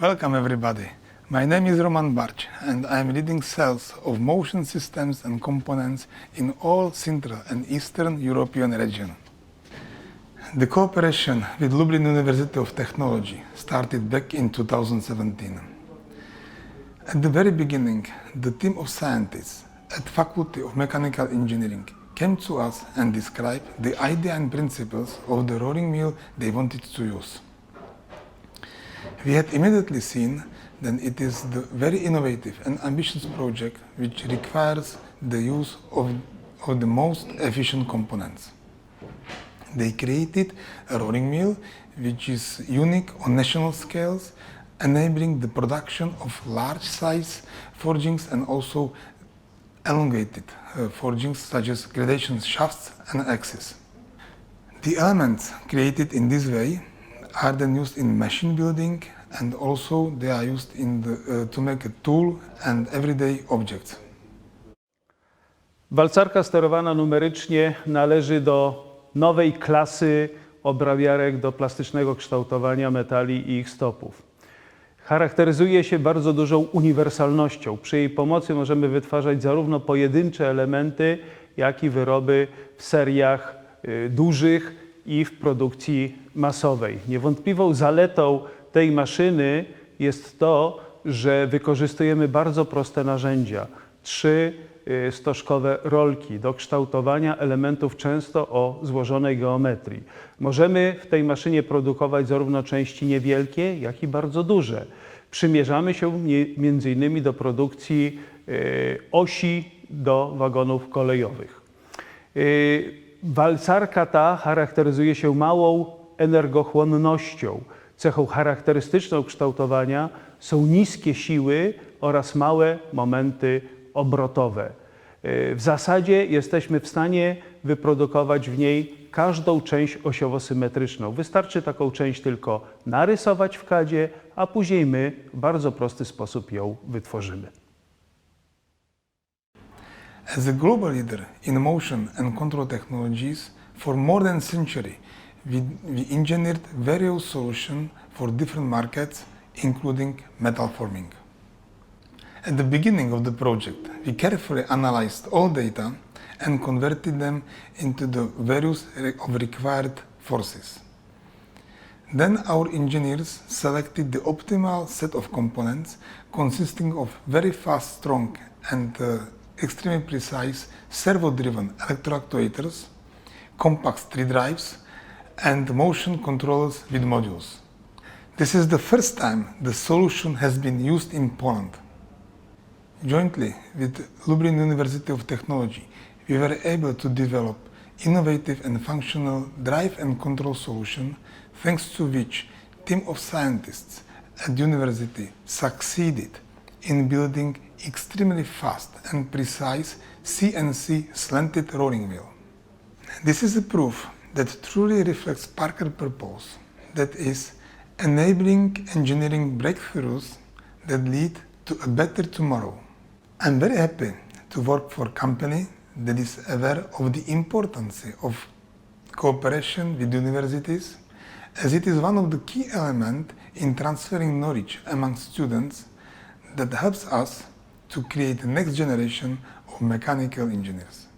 Welcome everybody. My name is Roman Barch and I am leading sales of motion systems and components in all Central and Eastern European region. The cooperation with Lublin University of Technology started back in 2017. At the very beginning, the team of scientists at Faculty of Mechanical Engineering came to us and described the idea and principles of the rolling mill they wanted to use. We had immediately seen that it is the very innovative and ambitious project which requires the use of the most efficient components. They created a rolling mill which is unique on national scales, enabling the production of large size forgings and also elongated forgings such as gradation shafts and axes. The elements created in this way are then used in machine building, and also they are used to make a tool and everyday objects. Walcarka sterowana numerycznie należy do nowej klasy obrabiarek do plastycznego kształtowania metali i ich stopów. Charakteryzuje się bardzo dużą uniwersalnością. Przy jej pomocy możemy wytwarzać zarówno pojedyncze elementy, jak i wyroby w seriach dużych i w produkcji masowej. Niewątpliwą zaletą tej maszyny jest to, że wykorzystujemy bardzo proste narzędzia. 3 stożkowe rolki do kształtowania elementów często o złożonej geometrii. Możemy w tej maszynie produkować zarówno części niewielkie, jak i bardzo duże. Przymierzamy się między innymi do produkcji osi do wagonów kolejowych. Walcarka ta charakteryzuje się małą energochłonnością. Cechą charakterystyczną kształtowania są niskie siły oraz małe momenty obrotowe. W zasadzie jesteśmy w stanie wyprodukować w niej każdą część osiowo-symetryczną. Wystarczy taką część tylko narysować w CAD-zie, a później my w bardzo prosty sposób ją wytworzymy. As a global leader in motion and control technologies, for more than a century, we engineered various solutions for different markets, including metal forming. At the beginning of the project, we carefully analyzed all data and converted them into the various required forces. Then our engineers selected the optimal set of components consisting of very fast, strong and extremely precise servo-driven electro-actuators, compact street drives and motion controllers with modules. This is the first time the solution has been used in Poland. Jointly with Lublin University of Technology, we were able to develop innovative and functional drive and control solution, thanks to which team of scientists at the university succeeded in building extremely fast and precise CNC slanted rolling mill. This is a proof that truly reflects Parker's purpose, that is, enabling engineering breakthroughs that lead to a better tomorrow. I'm very happy to work for a company that is aware of the importance of cooperation with universities, as it is one of the key elements in transferring knowledge among students that helps us to create the next generation of mechanical engineers.